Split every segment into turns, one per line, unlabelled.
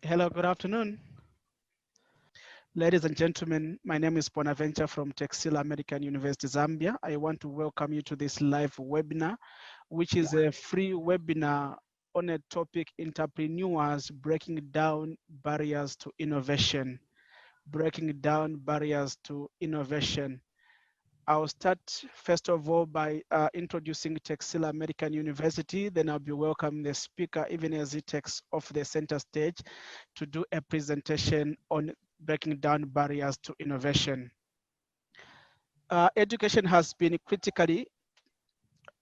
Hello, good afternoon. Ladies and gentlemen, my name is Bonaventure from Texila American University, Zambia. I want to welcome you to this live webinar, which is a free webinar on a topic, entrepreneurs breaking down barriers to innovation. Breaking down barriers to innovation. I'll start first of all by introducing Texila American University, then I'll be welcoming the speaker even as he takes off the center stage to do a presentation on breaking down barriers to innovation. Education has been critically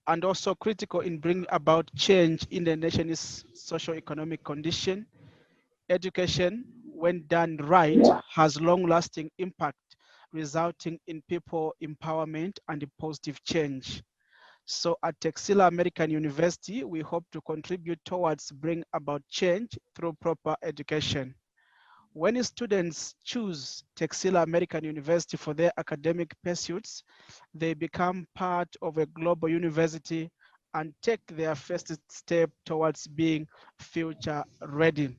and also critical in bringing about change in the nation's socio-economic condition. Education, when done right, has long-lasting impact, resulting in people empowerment and positive change. So at Texila American University, we hope to contribute towards bring about change through proper education. When students choose Texila American University for their academic pursuits, they become part of a global university and take their first step towards being future ready.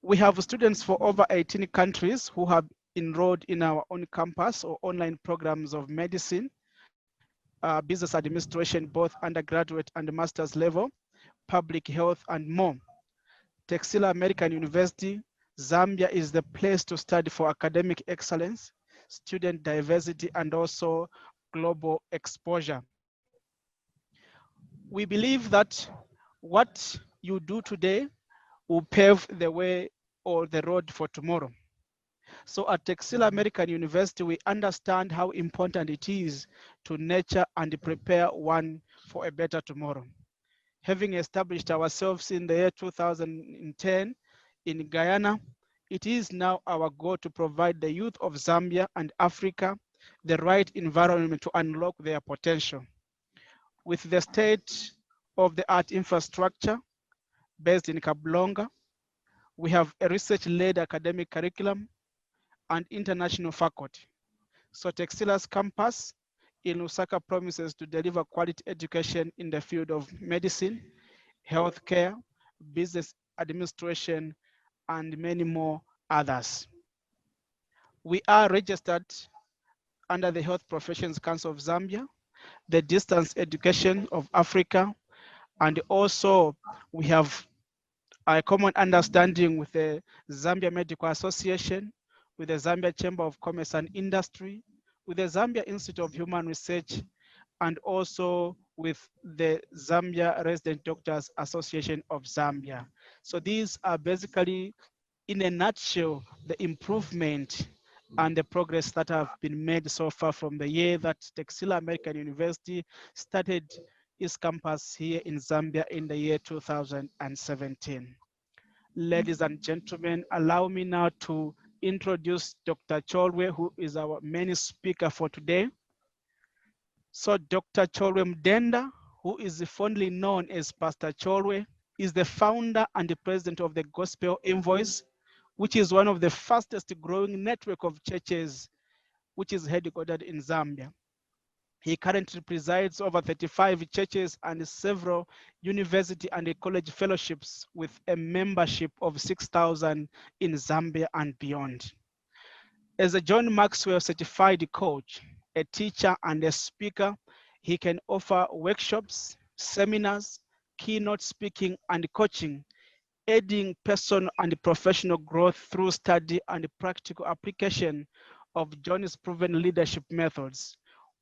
We have students for over 18 countries who have enrolled in our own campus or online programs of medicine, business administration, both undergraduate and master's level, public health, and more. Texila American University, Zambia is the place to study for academic excellence, student diversity, and also global exposure. We believe that what you do today will pave the way or the road for tomorrow. So at Texila American University, we understand how important it is to nurture and prepare one for a better tomorrow. Having established ourselves in the year 2010 in Guyana, it is now our goal to provide the youth of Zambia and Africa the right environment to unlock their potential. With the state of the art infrastructure based in Kablonga, we have a research-led academic curriculum and international faculty. So Texila's campus in Lusaka promises to deliver quality education in the field of medicine, healthcare, business administration, and many more others. We are registered under the Health Professions Council of Zambia, the Distance Education of Africa, and also we have a common understanding with the Zambia Medical Association, with the Zambia Chamber of Commerce and Industry, with the Zambia Institute of Human Research, and also with the Zambia Resident Doctors Association of Zambia. So these are basically, in a nutshell, the improvement and the progress that have been made so far from the year that Texila American University started its campus here in Zambia in the year 2017. Ladies and gentlemen, allow me now to introduce Dr. Cholwe, who is our main speaker for today. So Dr. Cholwe Mdenda, who is fondly known as Pastor Cholwe, is the founder and the president of the Gospel Invoice, which is one of the fastest growing network of churches, which is headquartered in Zambia. He currently presides over 35 churches and several university and college fellowships with a membership of 6,000 in Zambia and beyond. As a John Maxwell certified coach, a teacher and a speaker, he can offer workshops, seminars, keynote speaking and coaching, aiding personal and professional growth through study and practical application of John's proven leadership methods.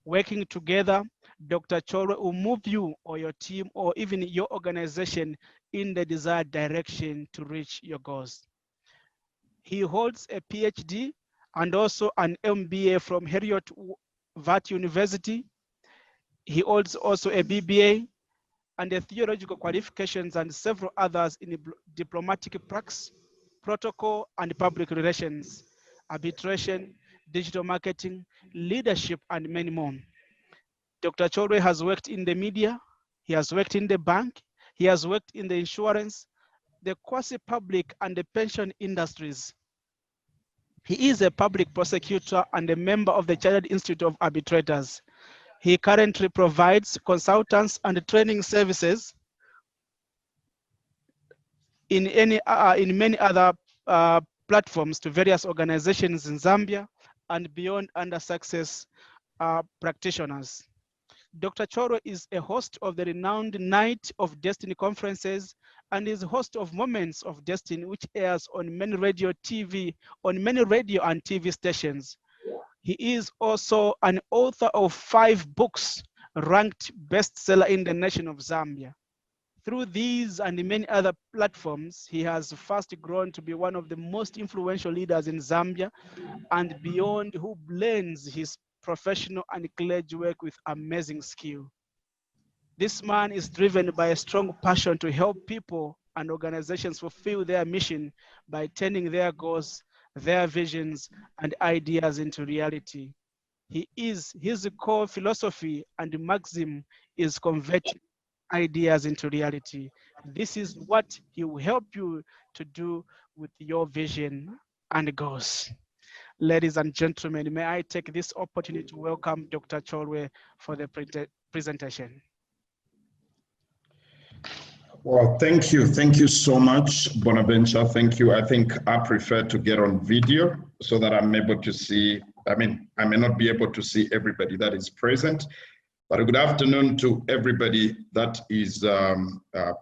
Working together, Dr. Cholwe will move you or your team or even your organization in the desired direction to reach your goals. He holds a PhD and also an MBA from Heriot-Watt University. He holds also a BBA and a theological qualifications and several others in diplomatic practice, protocol and public relations, arbitration, digital marketing, leadership, and many more. Dr. Cholwe has worked in the media, he has worked in the bank, he has worked in the insurance, the quasi-public and the pension industries. He is a public prosecutor and a member of the Chartered Institute of Arbitrators. He currently provides consultants and training services in many other platforms to various organizations in Zambia and beyond under success practitioners. Dr. Chorwe is a host of the renowned Night of Destiny conferences and is host of Moments of Destiny, which airs on many radio and TV stations. He is also an author of 5 books ranked bestseller in the nation of Zambia. Through these and many other platforms, he has fast grown to be one of the most influential leaders in Zambia and beyond, who blends his professional and clergy work with amazing skill. This man is driven by a strong passion to help people and organizations fulfill their mission by turning their goals, their visions, and ideas into reality. His core philosophy and maxim is converting ideas into reality. This is what he will help you to do with your vision and goals. Ladies and gentlemen, may I take this opportunity to welcome Dr. Chorwe for the presentation.
Well, thank you. Thank you so much, Bonaventure. Thank you. I think I prefer to get on video so that I'm able to see, I may not be able to see everybody that is present, but a good afternoon to everybody that is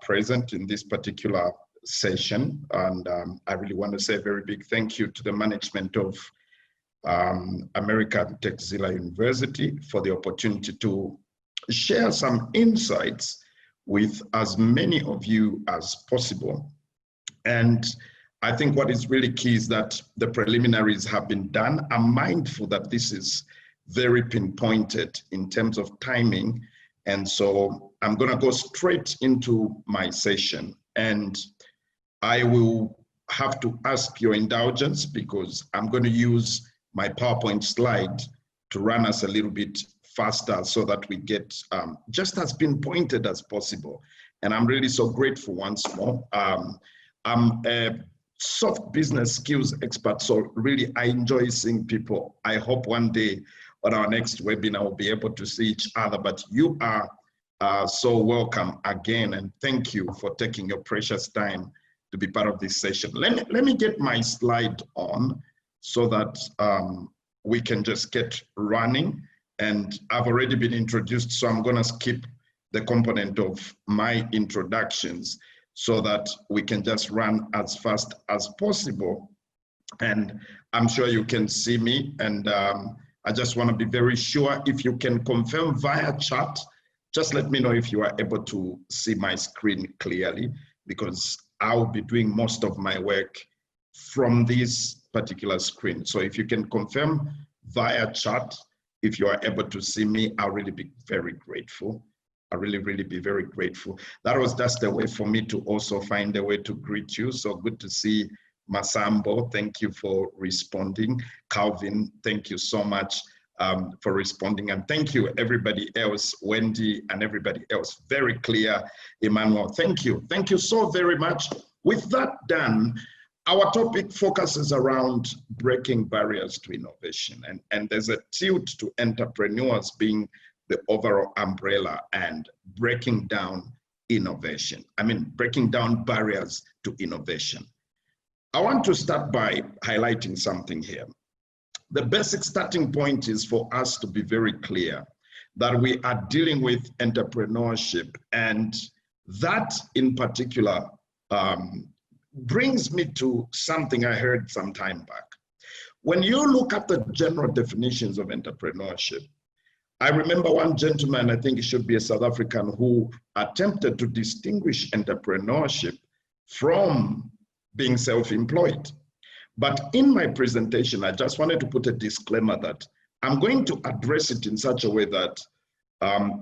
present in this particular session. And I really want to say a very big thank you to the management of American Texila University for the opportunity to share some insights with as many of you as possible. And I think what is really key is that the preliminaries have been done. I'm mindful that this is very pinpointed in terms of timing. And so I'm gonna go straight into my session, and I will have to ask your indulgence because I'm gonna use my PowerPoint slide to run us a little bit faster so that we get just as pinpointed as possible. And I'm really so grateful once more. I'm a soft business skills expert, so really I enjoy seeing people. I hope one day on our next webinar we'll be able to see each other, but you are so welcome again, and thank you for taking your precious time to be part of this session. Let me get my slide on so that we can just get running. And I've already been introduced, so I'm gonna skip the component of my introductions so that we can just run as fast as possible. And I'm sure you can see me, and I just wanna be very sure if you can confirm via chat, just let me know if you are able to see my screen clearly, because I'll be doing most of my work from this particular screen. So if you can confirm via chat, if you are able to see me, I'll really be very grateful. I'll really be very grateful. That was just a way for me to also find a way to greet you. So good to see Masambo. Thank you for responding. Calvin, thank you so much for responding. And thank you everybody else, Wendy and everybody else. Very clear, Emmanuel. Thank you. Thank you so very much. With that done, our topic focuses around breaking barriers to innovation, and there's a tilt to entrepreneurs being the overall umbrella and breaking down innovation. Breaking down barriers to innovation. I want to start by highlighting something here. The basic starting point is for us to be very clear that we are dealing with entrepreneurship, and that in particular brings me to something I heard some time back. When you look at the general definitions of entrepreneurship, I remember one gentleman, I think he should be a South African, who attempted to distinguish entrepreneurship from being self-employed. But in my presentation, I just wanted to put a disclaimer that I'm going to address it in such a way that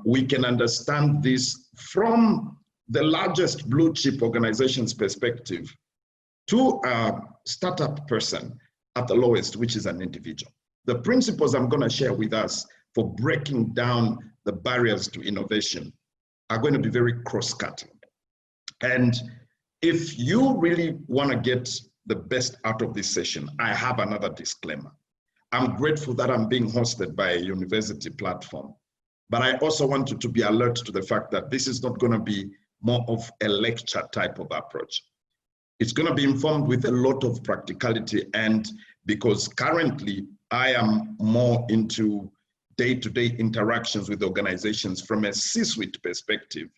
we can understand this from the largest blue chip organization's perspective to a startup person at the lowest, which is an individual. The principles I'm going to share with us for breaking down the barriers to innovation are going to be very cross-cutting. And if you really want to get the best out of this session, I have another disclaimer. I'm grateful that I'm being hosted by a university platform, but I also want you to be alert to the fact that this is not going to be more of a lecture type of approach. It's going to be informed with a lot of practicality, and because currently I am more into day-to-day interactions with organizations from a C-suite perspective.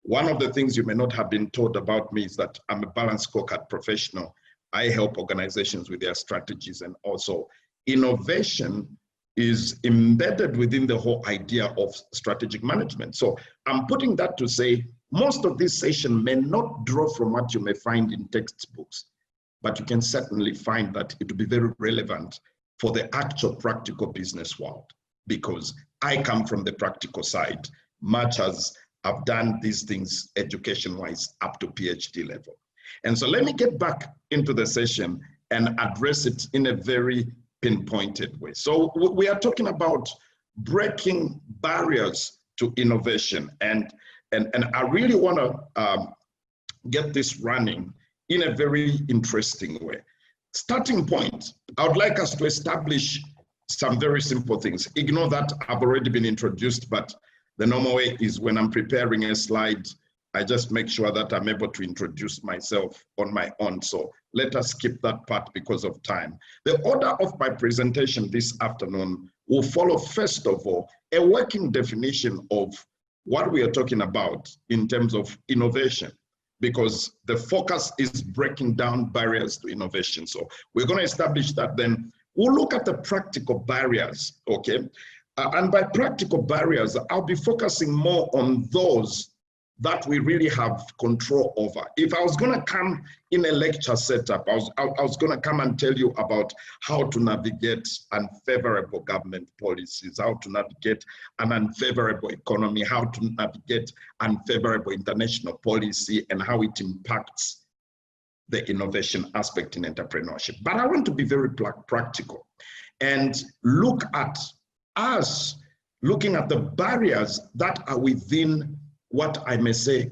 One of the things you may not have been told about me is that I'm a balanced scorecard professional. I help organizations with their strategies, and also innovation is embedded within the whole idea of strategic management. So I'm putting that to say, most of this session may not draw from what you may find in textbooks, but you can certainly find that it will be very relevant for the actual practical business world, because I come from the practical side, much as I've done these things education-wise up to PhD level. And so let me get back into the session and address it in a very pinpointed way. So we are talking about breaking barriers to innovation, and I really want to get this running in a very interesting way. Starting point, I would like us to establish some very simple things. Ignore that I've already been introduced, but the normal way is when I'm preparing a slide, I just make sure that I'm able to introduce myself on my own. So let us skip that part because of time. The order of my presentation this afternoon will follow, first of all, a working definition of what we are talking about in terms of innovation, because the focus is breaking down barriers to innovation. So we're going to establish that. Then we'll look at the practical barriers, okay? And by practical barriers, I'll be focusing more on those that we really have control over. If I was going to come in a lecture setup, I was going to come and tell you about how to navigate unfavorable government policies, how to navigate an unfavorable economy, how to navigate unfavorable international policy, and how it impacts the innovation aspect in entrepreneurship. But I want to be very practical and look at us looking at the barriers that are within what I may say,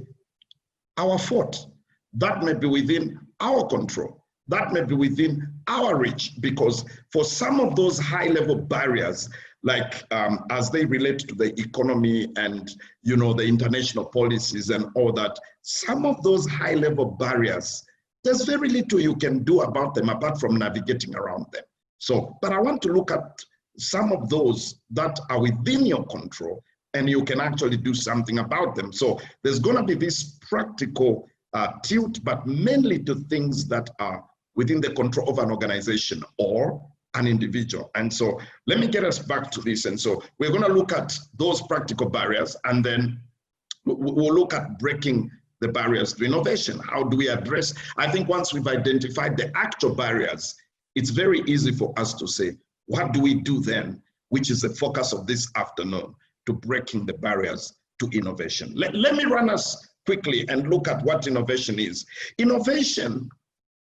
our fault. That may be within our control. That may be within our reach, because for some of those high-level barriers, like as they relate to the economy and the international policies and all that, some of those high-level barriers, there's very little you can do about them apart from navigating around them. So, but I want to look at some of those that are within your control, and you can actually do something about them. So there's going to be this practical tilt, but mainly to things that are within the control of an organization or an individual. And so let me get us back to this. And so we're going to look at those practical barriers, and then we'll look at breaking the barriers to innovation. How do we address? I think once we've identified the actual barriers, it's very easy for us to say, what do we do then, which is the focus of this afternoon, to breaking the barriers to innovation. Let me run us quickly and look at what innovation is. Innovation,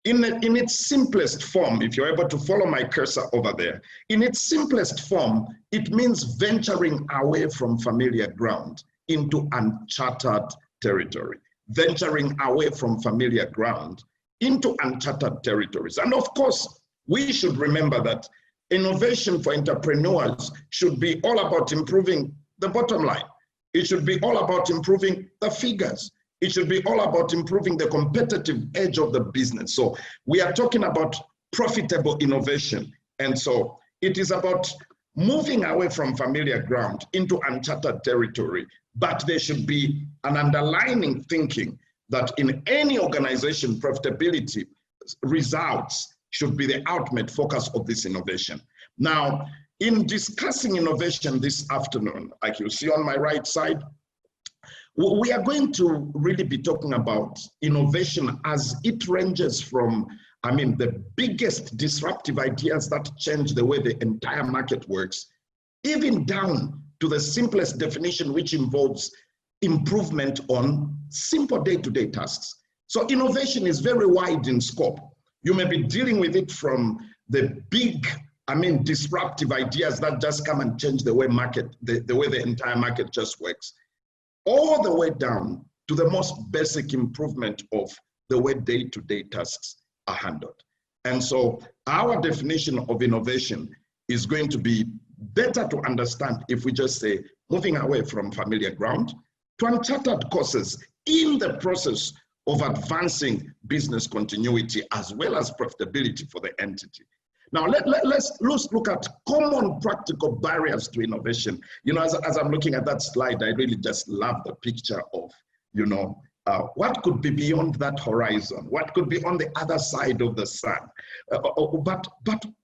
in its simplest form, if you're able to follow my cursor over there, in its simplest form, it means venturing away from familiar ground into uncharted territory. Venturing away from familiar ground into uncharted territories. And of course, we should remember that innovation for entrepreneurs should be all about improving the bottom line. It should be all about improving the figures. It should be all about improving the competitive edge of the business. So we are talking about profitable innovation. And so it is about moving away from familiar ground into uncharted territory. But there should be an underlying thinking that in any organization, profitability results should be the ultimate focus of this innovation. Now, in discussing innovation this afternoon, like you see on my right side, we are going to really be talking about innovation as it ranges from, the biggest disruptive ideas that change the way the entire market works, even down to the simplest definition, which involves improvement on simple day-to-day tasks. So innovation is very wide in scope. You may be dealing with it from the big, disruptive ideas that just come and change the way the way the entire market just works, all the way down to the most basic improvement of the way day-to-day tasks are handled. And so our definition of innovation is going to be better to understand if we just say moving away from familiar ground to uncharted courses in the process of advancing business continuity as well as profitability for the entity. Now, let's look at common practical barriers to innovation. You know, as I'm looking at that slide, I really just love the picture of, you know, what could be beyond that horizon? What could be on the other side of the sun? But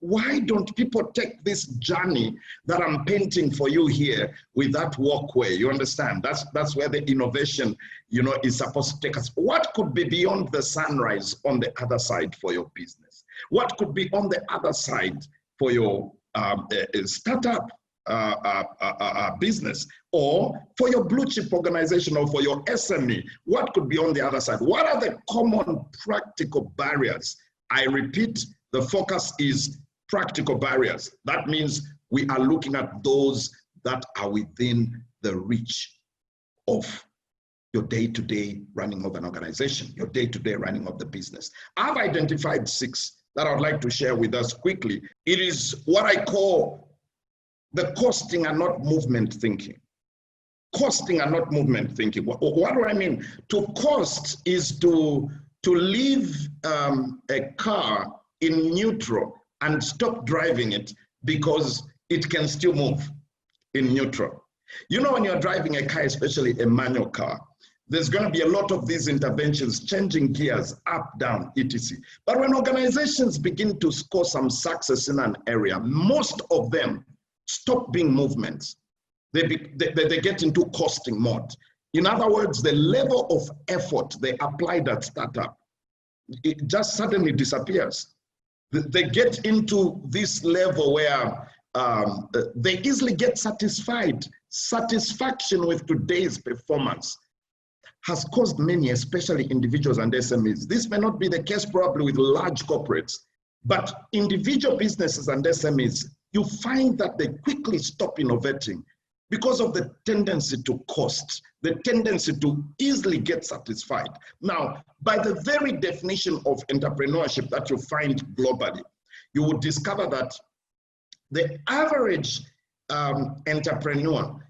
why don't people take this journey that I'm painting for you here with that walkway? You understand? That's where the innovation, you know, is supposed to take us. What could be beyond the sunrise on the other side for your business? What could be on the other side for your startup business, or for your blue chip organization, or for your SME? What could be on the other side? What are the common practical barriers? I repeat, the focus is practical barriers. That means we are looking at those that are within the reach of your day-to-day running of an organization, your day-to-day running of the business. I've identified 6 that I'd like to share with us quickly. It is what I call the costing and not movement thinking. Costing and not movement thinking. What do I mean? To cost is to leave a car in neutral and stop driving it because it can still move in neutral. You know, when you're driving a car, especially a manual car, there's going to be a lot of these interventions, changing gears, up, down, etc. But when organizations begin to score some success in an area, most of them stop being movements. They get into costing mode. In other words, the level of effort they applied at startup, it just suddenly disappears. They get into this level where they easily get satisfied. Satisfaction with today's performance has caused many, especially individuals and SMEs. This may not be the case probably with large corporates, but individual businesses and SMEs, you find that they quickly stop innovating because of the tendency to cost, the tendency to easily get satisfied. Now, by the very definition of entrepreneurship that you find globally, you would discover that the average entrepreneur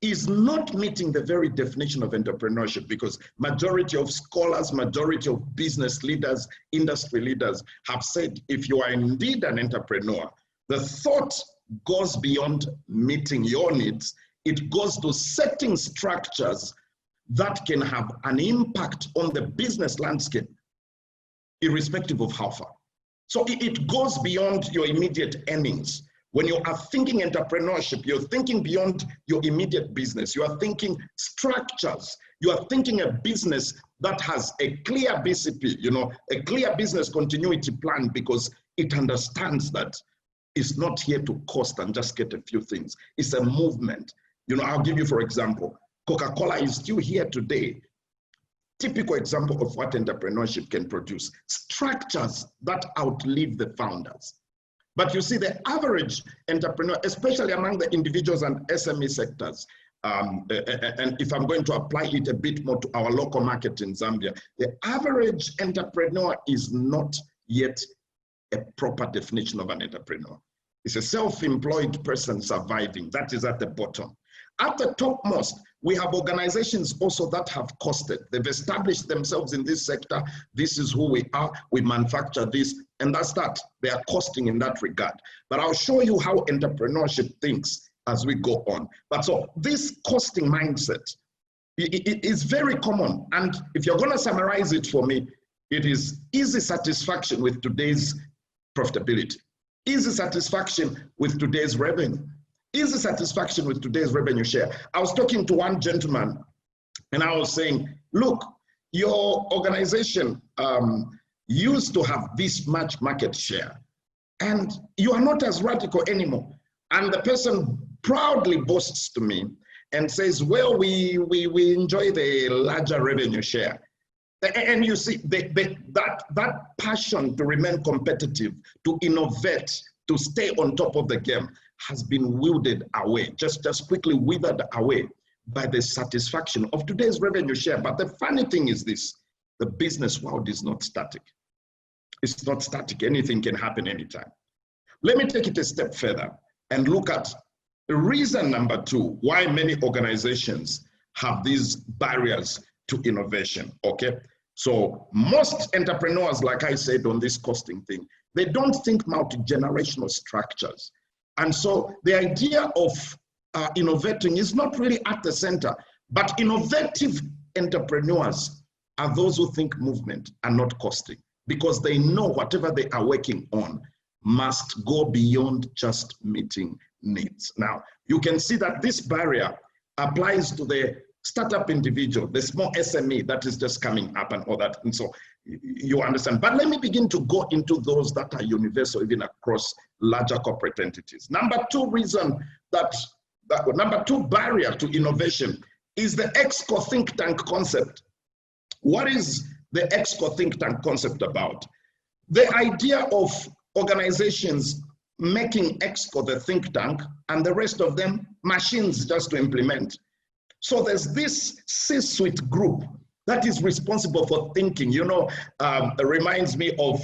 is not meeting the very definition of entrepreneurship, because majority of scholars, majority of business leaders, industry leaders have said, if you are indeed an entrepreneur, the thought goes beyond meeting your needs. It goes to setting structures that can have an impact on the business landscape, irrespective of how far. So it goes beyond your immediate earnings. When you are thinking entrepreneurship, you're thinking beyond your immediate business. You are thinking structures. You are thinking a business that has a clear BCP, you know, a clear business continuity plan, because it understands that it's not here to cost and just get a few things. It's a movement. You know, I'll give you, for example, Coca-Cola is still here today. Typical example of what entrepreneurship can produce. Structures that outlive the founders. But you see, the average entrepreneur, especially among the individuals and SME sectors, and if I'm going to apply it a bit more to our local market in Zambia, the average entrepreneur is not yet a proper definition of an entrepreneur. It's a self-employed person surviving. That is at the bottom. At the topmost, we have organizations also that have costed. They've established themselves in this sector. This is who we are. We manufacture this, and that's that. They are costing in that regard. But I'll show you how entrepreneurship thinks as we go on. But so this costing mindset, it is very common. And if you're going to summarize it for me, it is easy satisfaction with today's profitability, easy satisfaction with today's revenue, easy satisfaction with today's revenue share. I was talking to one gentleman and I was saying, look, your organization used to have this much market share and you are not as radical anymore. And the person proudly boasts to me and says, well, we enjoy the larger revenue share. And you see, that passion to remain competitive, to innovate, to stay on top of the game has been wilted away, just quickly withered away by the satisfaction of today's revenue share. But the funny thing is this, the business world is not static. It's not static, anything can happen anytime. Let me take it a step further and look at the reason number 2, why many organizations have these barriers to innovation, okay? So most entrepreneurs, like I said on this costing thing, they don't think multi-generational structures. And so the idea of innovating is not really at the center, but innovative entrepreneurs are those who think movement and not costing, because they know whatever they are working on must go beyond just meeting needs. Now, you can see that this barrier applies to the startup individual, the small SME that is just coming up and all that. And so you understand. But let me begin to go into those that are universal, even across larger corporate entities. Number two barrier to innovation is the EXCO think tank concept. What is the EXCO think tank concept about? The idea of organizations making EXCO the think tank and the rest of them machines just to implement. So there's this C-suite group that is responsible for thinking. You know, it reminds me of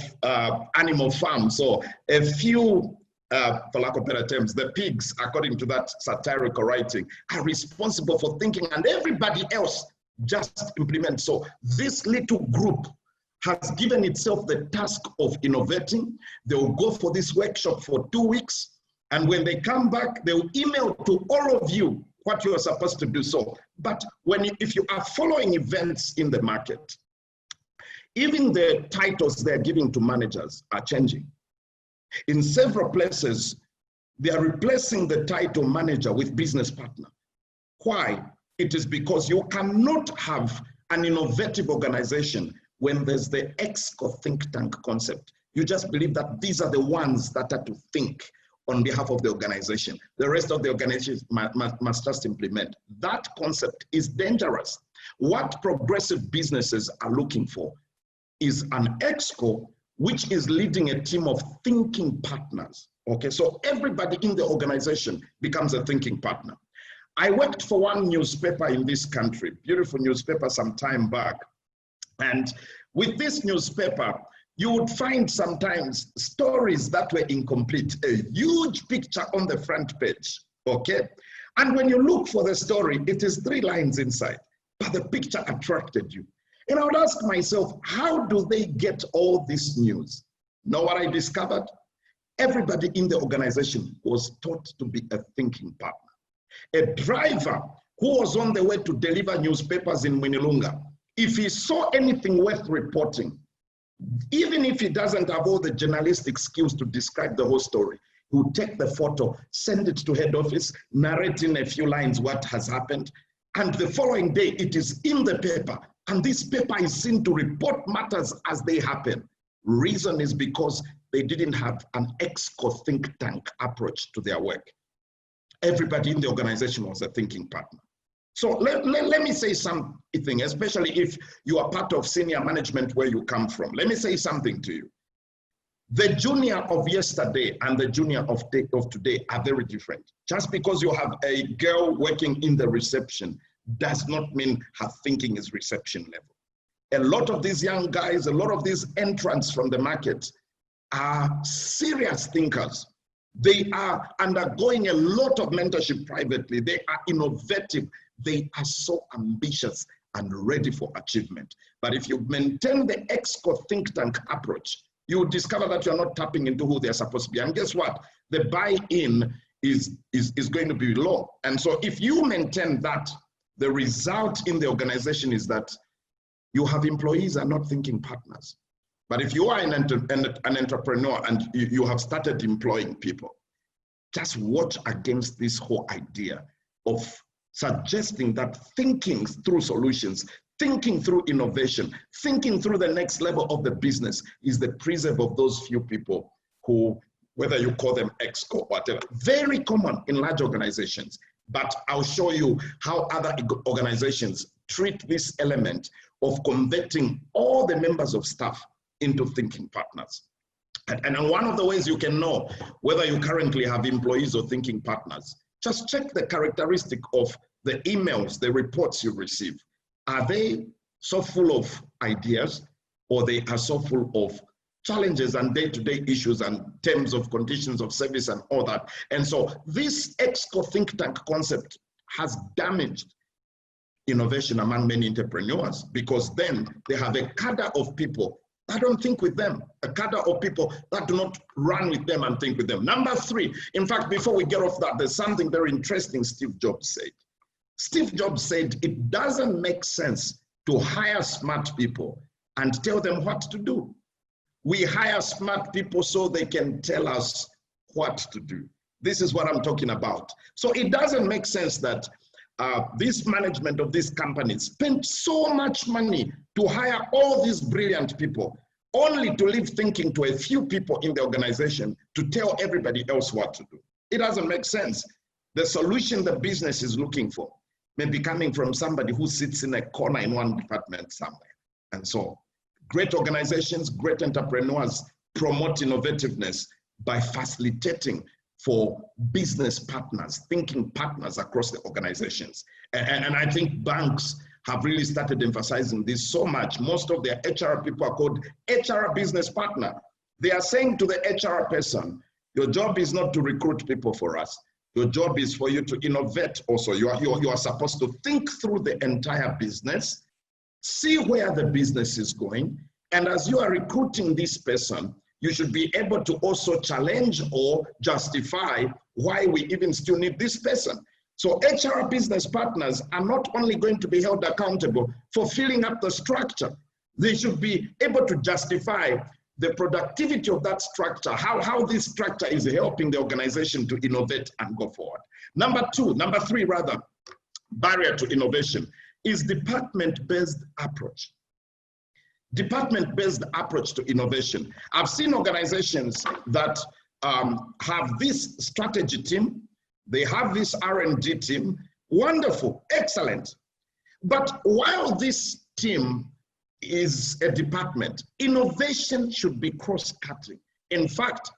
Animal Farm. So a few, for lack of better terms, the pigs, according to that satirical writing, are responsible for thinking, and everybody else just implements. So this little group has given itself the task of innovating. They will go for this workshop for 2 weeks, and when they come back, they will email to all of you what you are supposed to do. So, but if you are following events in the market, even the titles they're giving to managers are changing. In several places, they are replacing the title manager with business partner. Why? It is because you cannot have an innovative organization when there's the EXCO think tank concept. You just believe that these are the ones that are to think on behalf of the organization. The rest of the organization must just implement. That concept is dangerous. What progressive businesses are looking for is an EXCO which is leading a team of thinking partners. Okay, so everybody in the organization becomes a thinking partner. I worked for one newspaper in this country, beautiful newspaper some time back. And with this newspaper, you would find sometimes stories that were incomplete, a huge picture on the front page, okay? And when you look for the story, it is 3 lines inside, but the picture attracted you. And I would ask myself, how do they get all this news? Know what I discovered? Everybody in the organization was taught to be a thinking partner. A driver who was on the way to deliver newspapers in Mwinilunga, if he saw anything worth reporting, even if he doesn't have all the journalistic skills to describe the whole story, he would take the photo, send it to head office, narrate in a few lines what has happened, and the following day it is in the paper, and this paper is seen to report matters as they happen. Reason is because they didn't have an EXCO think tank approach to their work. Everybody in the organization was a thinking partner. So let me say something, especially if you are part of senior management where you come from. Let me say something to you. The junior of yesterday and the junior of today are very different. Just because you have a girl working in the reception does not mean her thinking is reception level. A lot of these young guys, a lot of these entrants from the market are serious thinkers. They are undergoing a lot of mentorship privately. They are innovative. They are so ambitious and ready for achievement. But if you maintain the EXCO think tank approach, you will discover that you're not tapping into who they're supposed to be. And guess what? The buy-in is going to be low. And so if you maintain that, the result in the organization is that you have employees are not thinking partners. But if you are an entrepreneur and you have started employing people, just watch against this whole idea of suggesting that thinking through solutions, thinking through innovation, thinking through the next level of the business is the preserve of those few people who, whether you call them EXCO or whatever, very common in large organizations. But I'll show you how other organizations treat this element of converting all the members of staff into thinking partners. And one of the ways you can know whether you currently have employees or thinking partners, just check the characteristic of the emails, the reports you receive. Are they so full of ideas, or they are so full of challenges and day-to-day issues and terms of conditions of service and all that? And so this EXCO think tank concept has damaged innovation among many entrepreneurs, because then they have a cadre of people that don't think with them, a cadre of people that do not run with them and think with them. Number three, in fact, before we get off that, there's something very interesting Steve Jobs said. Steve Jobs said, it doesn't make sense to hire smart people and tell them what to do. We hire smart people so they can tell us what to do. This is what I'm talking about. So it doesn't make sense that this management of this company spent so much money to hire all these brilliant people, only to leave thinking to a few people in the organization to tell everybody else what to do. It doesn't make sense. The solution the business is looking for may be coming from somebody who sits in a corner in one department somewhere. And so great organizations, great entrepreneurs promote innovativeness by facilitating for business partners, thinking partners across the organizations. And I think banks have really started emphasizing this so much. Most of their HR people are called HR business partner. They are saying to the HR person, your job is not to recruit people for us. Your job is for you to innovate also. You are supposed to think through the entire business, see where the business is going. And as you are recruiting this person, you should be able to also challenge or justify why we even still need this person. So HR business partners are not only going to be held accountable for filling up the structure, they should be able to justify the productivity of that structure, how this structure is helping the organization to innovate and go forward. Number three, barrier to innovation is department-based approach. Department-based approach to innovation. I've seen organizations that have this strategy team, they have this R&D team, wonderful, excellent. But while this team is a department, innovation should be cross-cutting. In fact,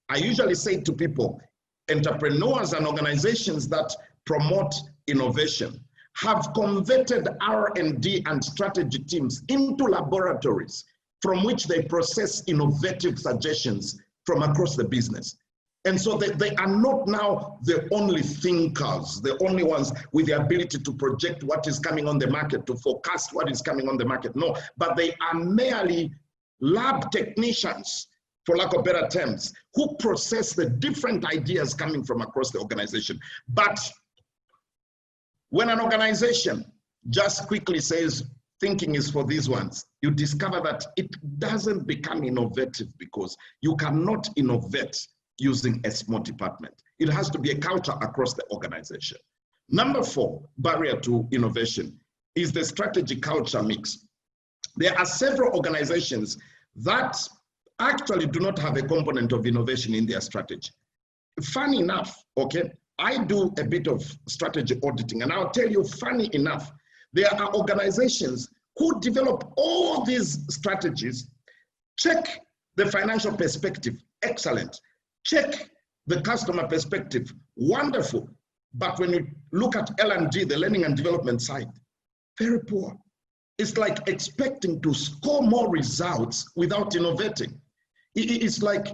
I usually say to people, entrepreneurs and organizations that promote innovation have converted R&D and strategy teams into laboratories from which they process innovative suggestions from across the business. And so they are not now the only thinkers, the only ones with the ability to project what is coming on the market, to forecast what is coming on the market. No, but they are merely lab technicians, for lack of better terms, who process the different ideas coming from across the organization. But when an organization just quickly says, thinking is for these ones, you discover that it doesn't become innovative, because you cannot innovate using a small department. It has to be a culture across the organization. Number four, barrier to innovation, is the strategy culture mix. There are several organizations that actually do not have a component of innovation in their strategy. Funny enough, okay, I do a bit of strategy auditing, and I'll tell you, funny enough, there are organizations who develop all these strategies, check the financial perspective, excellent, check the customer perspective, wonderful, but when you look at L&D, the learning and development side, very poor. It's like expecting to score more results without innovating. It's like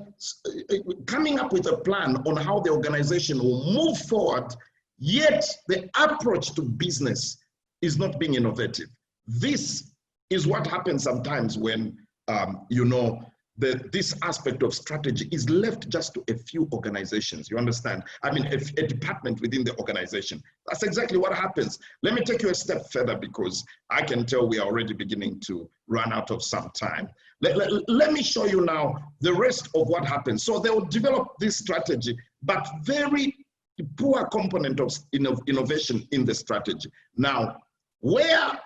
coming up with a plan on how the organization will move forward, yet the approach to business is not being innovative. This is what happens sometimes when, this aspect of strategy is left just to a few organizations, you understand? I mean, a department within the organization. That's exactly what happens. Let me take you a step further, because I can tell we are already beginning to run out of some time. Let me show you now the rest of what happens. So they will develop this strategy, but very poor component of innovation in the strategy. Now, where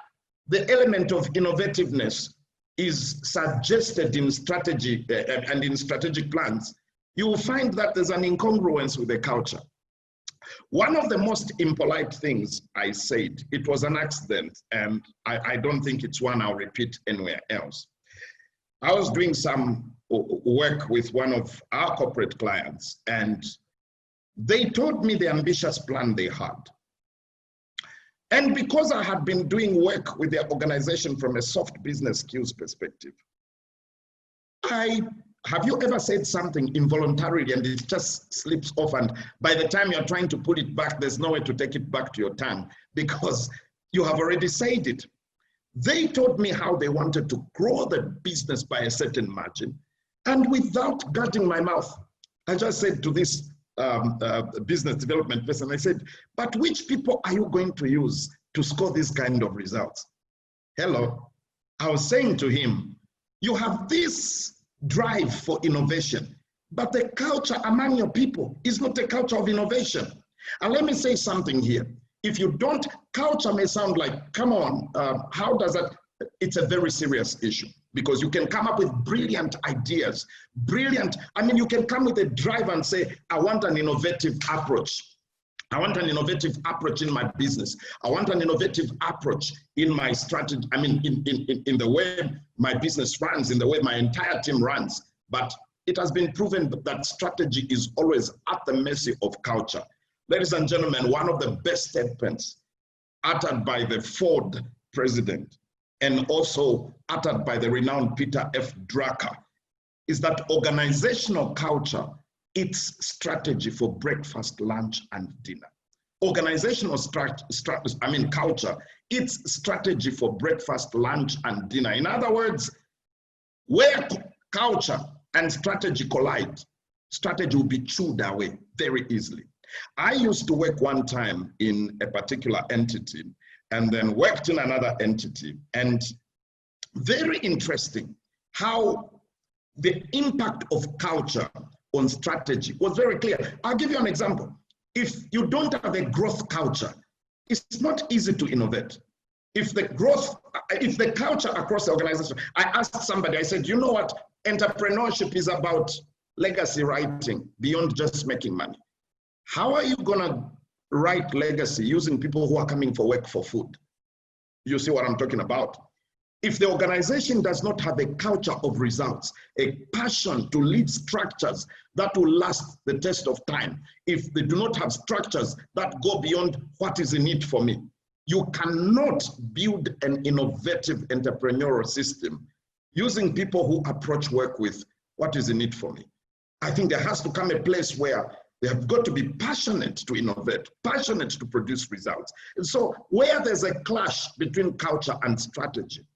the element of innovativeness is suggested in strategy and in strategic plans, you will find that there's an incongruence with the culture. One of the most impolite things I said, it was an accident, and I don't think it's one I'll repeat anywhere else. I was doing some work with one of our corporate clients, and they told me the ambitious plan they had. And because I had been doing work with their organization from a soft business skills perspective, have you ever said something involuntarily and it just slips off, and by the time you're trying to put it back, there's no way to take it back to your tongue, because You have already said it. They told me how they wanted to grow the business by a certain margin. And without guarding my mouth, I just said to this business development person, I said, but which people are you going to use to score this kind of results? Hello. I was saying to him, you have this drive for innovation, but the culture among your people is not a culture of innovation. And let me say something here. If you don't, culture may sound like, come on, how does that? It's a very serious issue because you can come up with brilliant ideas, you can come with a drive and say, I want an innovative approach. I want an innovative approach in my business. I want an innovative approach in my strategy, in the way my business runs, in the way my entire team runs. But it has been proven that strategy is always at the mercy of culture. Ladies and gentlemen, one of the best statements uttered by the Ford president and also uttered by the renowned Peter F. Drucker is that organizational culture, it's strategy for breakfast, lunch, and dinner. Organizational culture, it's strategy for breakfast, lunch, and dinner. In other words, where culture and strategy collide, strategy will be chewed away very easily. I used to work one time in a particular entity and then worked in another entity. And very interesting how the impact of culture on strategy was very clear. I'll give you an example. If you don't have a growth culture, it's not easy to innovate. If the culture across the organization, I asked somebody, I said, you know what? Entrepreneurship is about legacy writing beyond just making money. How are you gonna write legacy using people who are coming for work for food? You see what I'm talking about? If the organization does not have a culture of results, a passion to lead structures that will last the test of time, if they do not have structures that go beyond what is in it for me, you cannot build an innovative entrepreneurial system using people who approach work with what is in it for me. I think there has to come a place where they have got to be passionate to innovate, passionate to produce results. And so where there's a clash between culture and strategy,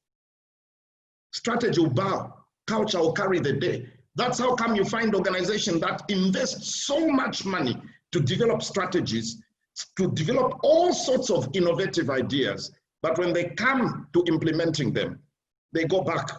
strategy will bow, culture will carry the day. That's how come you find organizations that invest so much money to develop strategies, to develop all sorts of innovative ideas, but when they come to implementing them, they go back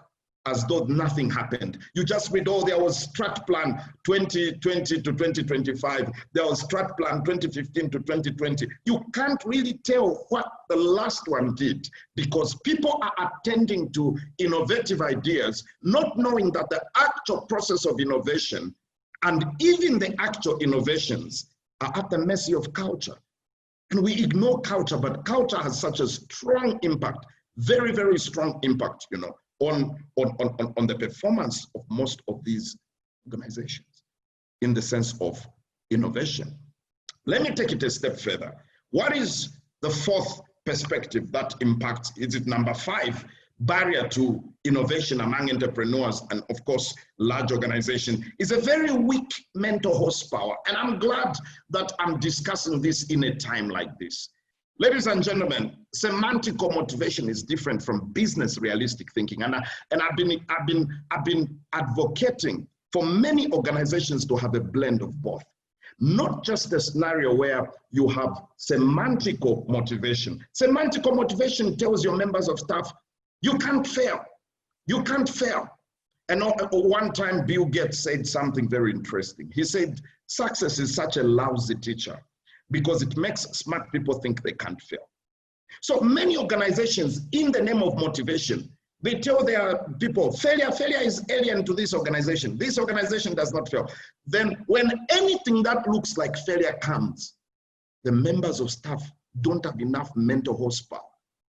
as though nothing happened. You just read, oh, there was strat plan 2020 to 2025. There was strat plan 2015 to 2020. You can't really tell what the last one did because people are attending to innovative ideas, not knowing that the actual process of innovation and even the actual innovations are at the mercy of culture. And we ignore culture, but culture has such a strong impact, very, very strong impact, you know, on the performance of most of these organizations in the sense of innovation. Let me take it a step further. What is the fourth perspective that impacts? Is it number 5, barrier to innovation among entrepreneurs and of course large organizations? Is a very weak mental horsepower. And I'm glad that I'm discussing this in a time like this. Ladies and gentlemen, semantical motivation is different from business realistic thinking. And I've been advocating for many organizations to have a blend of both. Not just a scenario where you have semantical motivation. Semantical motivation tells your members of staff, you can't fail. You can't fail. And one time Bill Gates said something very interesting. He said, success is such a lousy teacher, because it makes smart people think they can't fail. So many organizations, in the name of motivation, they tell their people, failure is alien to this organization. This organization does not fail. Then when anything that looks like failure comes, the members of staff don't have enough mental horsepower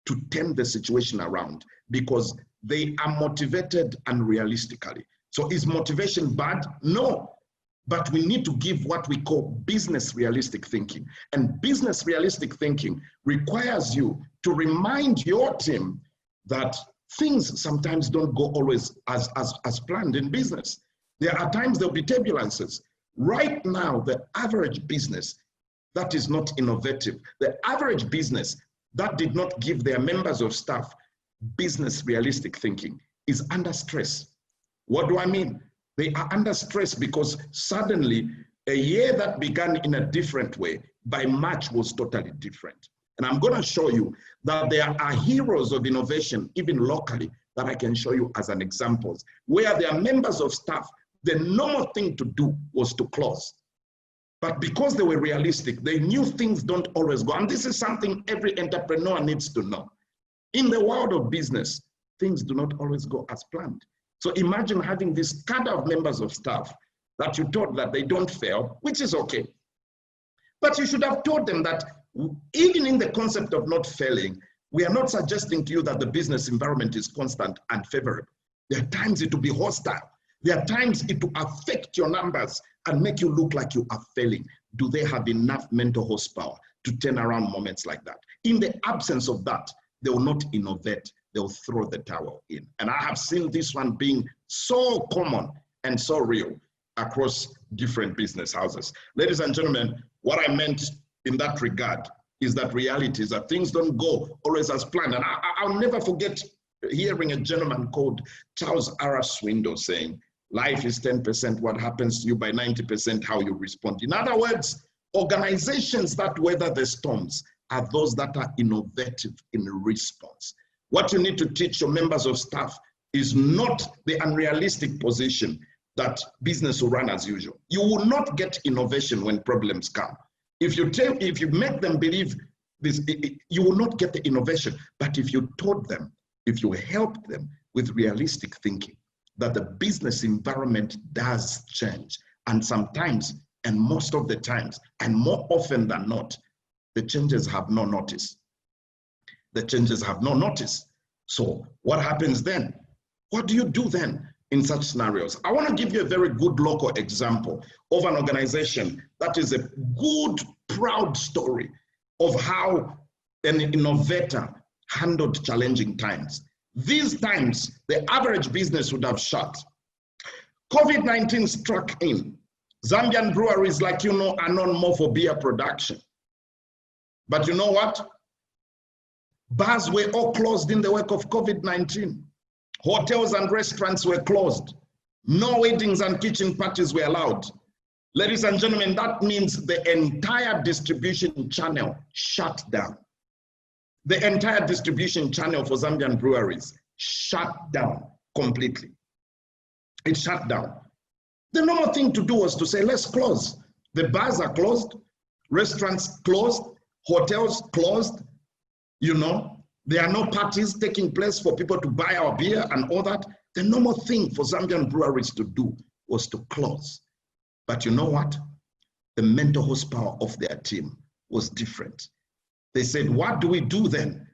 to turn the situation around because they are motivated unrealistically. So is motivation bad? No. But we need to give what we call business realistic thinking. And business realistic thinking requires you to remind your team that things sometimes don't go always as planned in business. There are times there'll be turbulences. Right now, the average business that is not innovative, the average business that did not give their members of staff business realistic thinking is under stress. What do I mean? They are under stress because suddenly a year that began in a different way by March was totally different. And I'm going to show you that there are heroes of innovation, even locally, that I can show you as an examples, where their members of staff, the normal thing to do was to close. But because they were realistic, they knew things don't always go. And this is something every entrepreneur needs to know. In the world of business, things do not always go as planned. So imagine having this cadre of members of staff that you told that they don't fail, which is okay. But you should have told them that even in the concept of not failing, we are not suggesting to you that the business environment is constant and favorable. There are times it will be hostile. There are times it will affect your numbers and make you look like you are failing. Do they have enough mental horsepower to turn around moments like that? In the absence of that, they will not innovate. They'll throw the towel in. And I have seen this one being so common and so real across different business houses. Ladies and gentlemen, what I meant in that regard is that reality is that things don't go always as planned. And I'll never forget hearing a gentleman called Charles R. Swindoll saying, life is 10% what happens to you, by 90% how you respond. In other words, organizations that weather the storms are those that are innovative in response. What you need to teach your members of staff is not the unrealistic position that business will run as usual. You will not get innovation when problems come. If you make them believe this, you will not get the innovation. But if you taught them, if you help them with realistic thinking, that the business environment does change, and sometimes, and most of the times, and more often than not, the changes have no notice. The changes have no notice. So what happens then? What do you do then in such scenarios? I want to give you a very good local example of an organization that is a good, proud story of how an innovator handled challenging times. These times, the average business would have shut. COVID-19 struck in. Zambian breweries, like you know, are known more for beer production. But you know what? Bars were all closed in the wake of COVID-19. Hotels and restaurants were closed. No weddings and kitchen parties were allowed. Ladies and gentlemen, that means the entire distribution channel shut down. The entire distribution channel for Zambian breweries shut down completely. It shut down. The normal thing to do was to say, let's close. The bars are closed, restaurants closed, hotels closed, you know, there are no parties taking place for people to buy our beer and all that. The normal thing for Zambian breweries to do was to close. But you know what? The mental horsepower of their team was different. They said, what do we do then?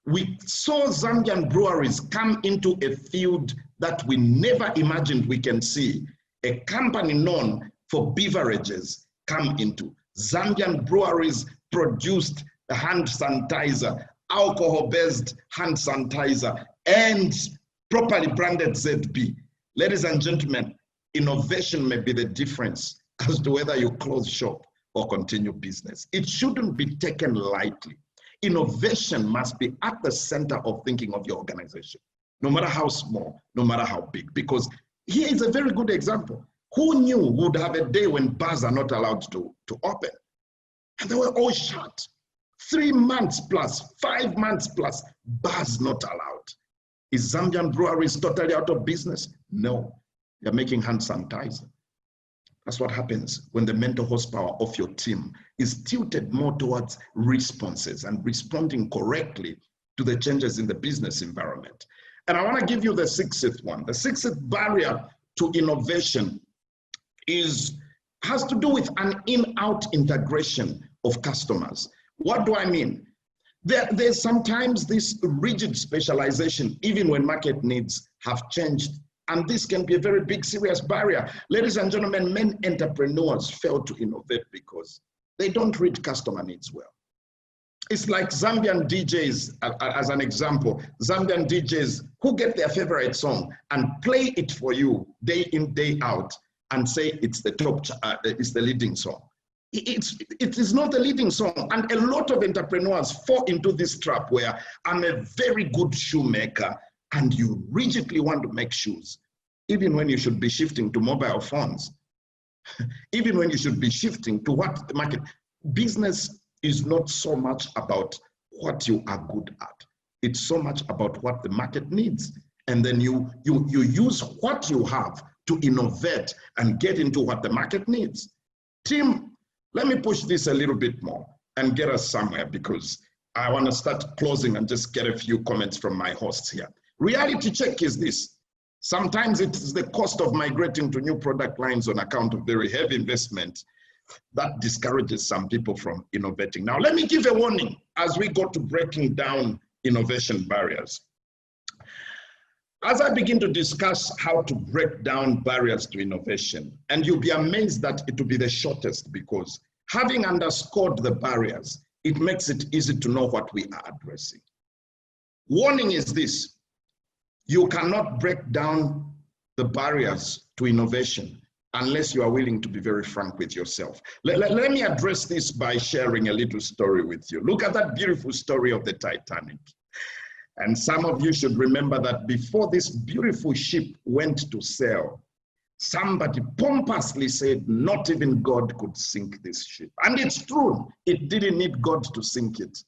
We saw Zambian breweries come into a field that we never imagined we can see. A company known for beverages come into. Zambian breweries produced a hand sanitizer, alcohol-based hand sanitizer, and properly branded ZB. Ladies and gentlemen, innovation may be the difference as to whether you close shop or continue business. It shouldn't be taken lightly. Innovation must be at the center of thinking of your organization, no matter how small, no matter how big, because here is a very good example. Who knew we would have a day when bars are not allowed to open? And they were all shut. 3 months plus, 5 months plus, bars not allowed. Is Zambian breweries totally out of business? No, they're making hand sanitizer. That's what happens when the mental horsepower of your team is tilted more towards responses and responding correctly to the changes in the business environment. And I want to give you the sixth one. The sixth barrier to innovation has to do with an in-out integration of customers. What do I mean? There's sometimes this rigid specialization, even when market needs have changed. And this can be a very big, serious barrier. Ladies and gentlemen, many entrepreneurs fail to innovate because they don't read customer needs well. It's like Zambian DJs, as an example, Zambian DJs who get their favorite song and play it for you day in, day out, and say it's the top, it's the leading song. it is not a leading song. And a lot of entrepreneurs fall into this trap where I'm a very good shoemaker and you rigidly want to make shoes, even when you should be shifting to mobile phones, even when you should be shifting to what the market. Business is not so much about what you are good at. It's so much about what the market needs. And then you use what you have to innovate and get into what the market needs. Tim, let me push this a little bit more and get us somewhere, because I want to start closing and just get a few comments from my hosts here. Reality check is this. Sometimes it's the cost of migrating to new product lines on account of very heavy investment that discourages some people from innovating. Now, let me give a warning as we go to breaking down innovation barriers. As I begin to discuss how to break down barriers to innovation, and you'll be amazed that it will be the shortest, because having underscored the barriers, it makes it easy to know what we are addressing. Warning is this: you cannot break down the barriers to innovation unless you are willing to be very frank with yourself. Let me address this by sharing a little story with you. Look at that beautiful story of the Titanic. And some of you should remember that before this beautiful ship went to sail, somebody pompously said, not even God could sink this ship. And it's true, it didn't need God to sink it,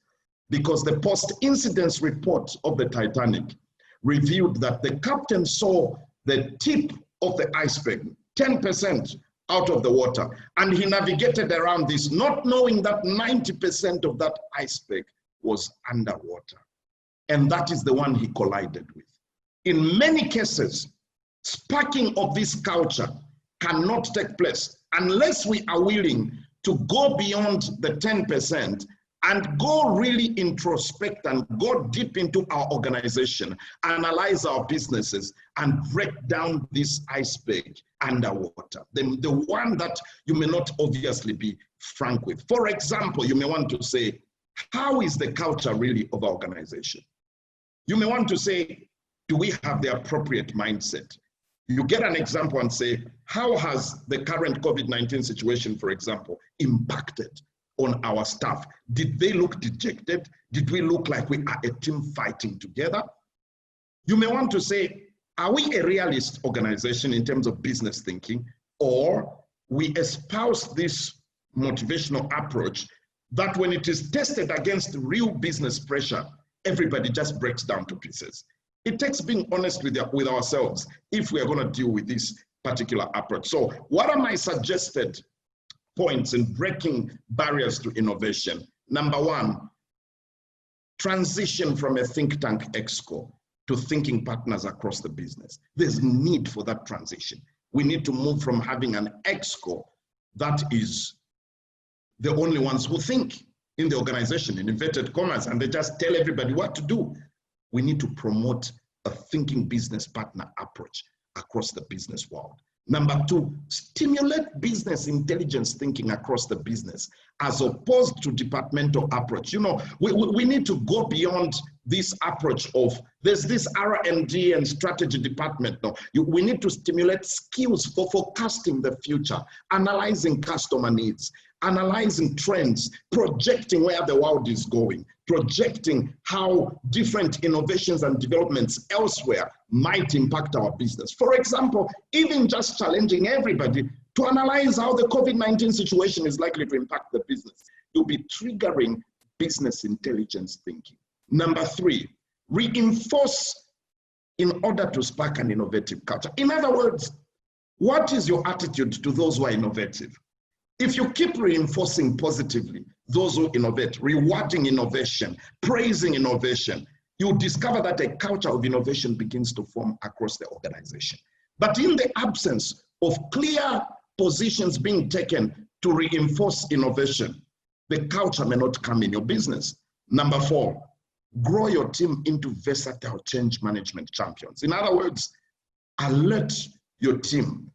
because the post-incident report of the Titanic revealed that the captain saw the tip of the iceberg, 10% out of the water, and he navigated around this, not knowing that 90% of that iceberg was underwater. And that is the one he collided with. In many cases, sparking of this culture cannot take place unless we are willing to go beyond the 10% and go really introspect and go deep into our organization, analyze our businesses, and break down this iceberg underwater. The one that you may not obviously be frank with. For example, you may want to say, how is the culture really of our organization? You may want to say, do we have the appropriate mindset? You get an example and say, how has the current COVID-19 situation, for example, impacted on our staff? Did they look dejected? Did we look like we are a team fighting together? You may want to say, are we a realist organization in terms of business thinking, or we espouse this motivational approach that when it is tested against real business pressure, everybody just breaks down to pieces? It takes being honest with ourselves if we are going to deal with this particular approach. So what are my suggested points in breaking barriers to innovation? Number one, transition from a think tank EXCO to thinking partners across the business. There's need for that transition. We need to move from having an EXCO that is the only ones who think in the organization, in inverted commas, and they just tell everybody what to do. We need to promote a thinking business partner approach across the business world. Number two, stimulate business intelligence thinking across the business as opposed to departmental approach. You know, we need to go beyond this approach of there's this R&D and strategy department. No, we need to stimulate skills for forecasting the future, analyzing customer needs, analyzing trends, projecting where the world is going, projecting how different innovations and developments elsewhere might impact our business. For example, even just challenging everybody to analyze how the COVID-19 situation is likely to impact the business. You'll be triggering business intelligence thinking. Number three, reinforce in order to spark an innovative culture. In other words, what is your attitude to those who are innovative? If you keep reinforcing positively those who innovate, rewarding innovation, praising innovation, you discover that a culture of innovation begins to form across the organization. But in the absence of clear positions being taken to reinforce innovation, the culture may not come in your business. Number four, grow your team into versatile change management champions. In other words, alert your team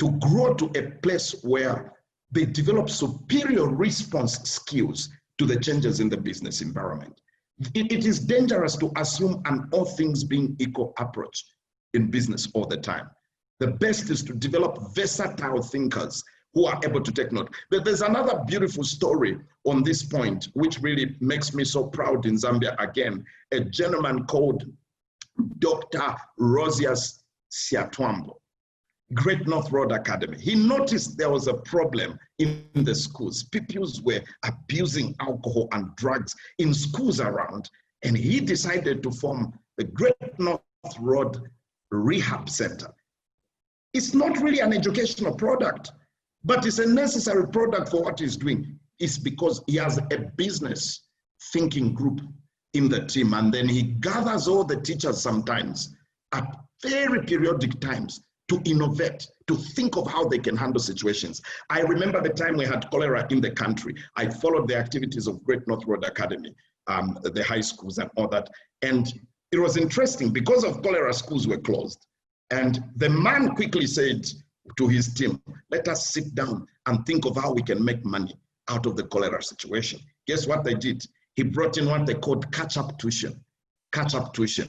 to grow to a place where they develop superior response skills to the changes in the business environment. It is dangerous to assume an all things being equal approach in business all the time. The best is to develop versatile thinkers who are able to take note. But there's another beautiful story on this point, which really makes me so proud in Zambia again. A gentleman called Dr. Rosias Siatwambo, Great North Road Academy. He noticed there was a problem in the schools. Pupils were abusing alcohol and drugs in schools around, and he decided to form the Great North Road Rehab Center. It's not really an educational product, but it's a necessary product for what he's doing. It's because he has a business thinking group in the team, and then he gathers all the teachers sometimes at very periodic times to innovate, to think of how they can handle situations. I remember the time we had cholera in the country. I followed the activities of Great North Road Academy, the high schools and all that. And it was interesting because of cholera, schools were closed. And the man quickly said to his team, let us sit down and think of how we can make money out of the cholera situation. Guess what they did? He brought in what they called catch-up tuition. Catch-up tuition.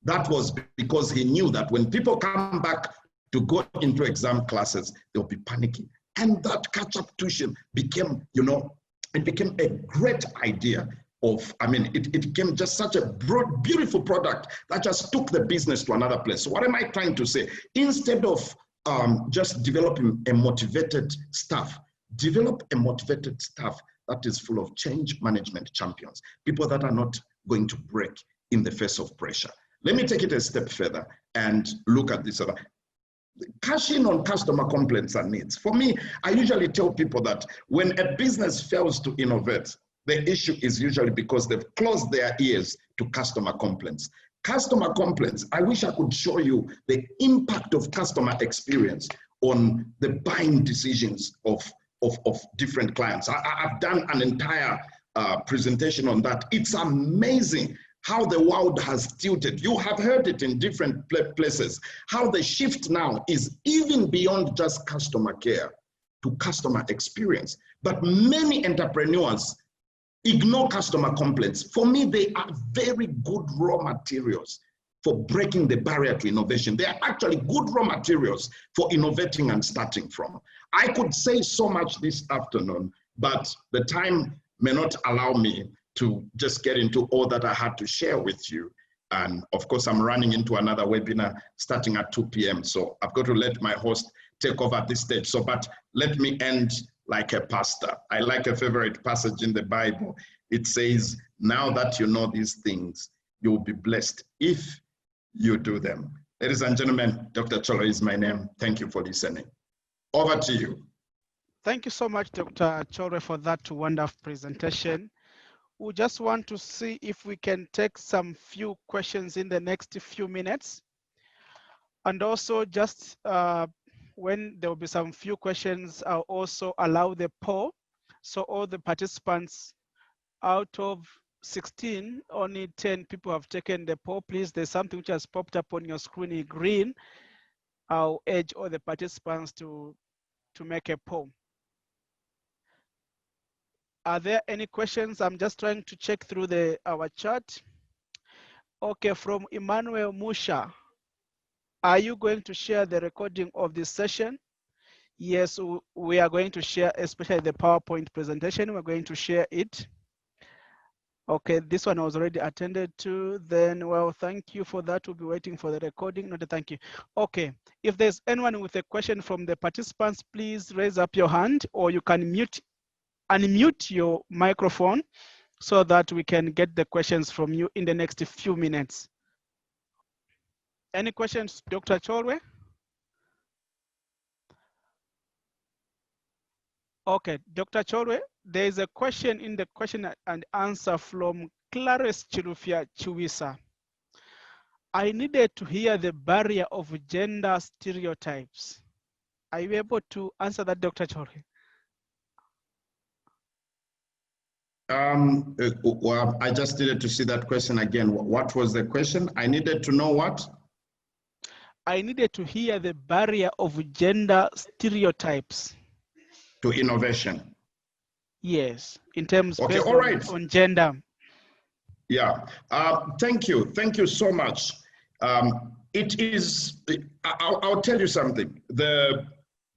That was because he knew that when people come back to go into exam classes, they'll be panicking. And that catch-up tuition became, you know, it became a great idea of, I mean, it became just such a broad, beautiful product that just took the business to another place. So what am I trying to say? Instead of just developing a motivated staff, develop a motivated staff that is full of change management champions, people that are not going to break in the face of pressure. Let me take it a step further and look at this. Cash in on customer complaints and needs. For me, I usually tell people that when a business fails to innovate, the issue is usually because they've closed their ears to customer complaints. Customer complaints, I wish I could show you the impact of customer experience on the buying decisions of different clients. I've done an entire presentation on that. It's amazing how the world has tilted. You have heard it in different places, how the shift now is even beyond just customer care to customer experience. But many entrepreneurs ignore customer complaints. For me, they are very good raw materials for breaking the barrier to innovation. They are actually good raw materials for innovating and starting from. I could say so much this afternoon, but the time may not allow me to just get into all that I had to share with you. And of course, I'm running into another webinar starting at 2 p.m. So I've got to let my host take over at this stage. So, but let me end like a pastor. I like a favorite passage in the Bible. It says, now that you know these things, you will be blessed if you do them. Ladies and gentlemen, Dr. Cholo is my name. Thank you for listening. Over to you.
Thank you so much, Dr. Cholo, for that wonderful presentation. We just want to see if we can take some few questions in the next few minutes. And also just when there will be some few questions, I'll also allow the poll. So all the participants, out of 16, only 10 people have taken the poll. Please, there's something which has popped up on your screen in green. I'll urge all the participants to make a poll. Are there any questions? I'm just trying to check through our chat. Okay, from Emmanuel Musha. Are you going to share the recording of this session? Yes, we are going to share, especially the PowerPoint presentation. We're going to share it. Okay, this one was already attended to. Then, well, thank you for that. We'll be waiting for the recording. Not a thank you. Okay, if there's anyone with a question from the participants, please raise up your hand, or you can unmute your microphone so that we can get the questions from you in the next few minutes. Any questions, Dr. Cholwe? Okay, Dr. Cholwe, there is a question in the question and answer from Clarice Chirufia Chiwisa. I needed to hear the barrier of gender stereotypes. Are you able to answer that, Dr. Cholwe?
Well, I just needed to see that question again. What was the question? I needed to know what?
I needed to hear the barrier of gender stereotypes.
To innovation.
Yes, in terms
okay,
based
all right.
on gender.
Yeah, thank you. Thank you so much. It is, I'll tell you something.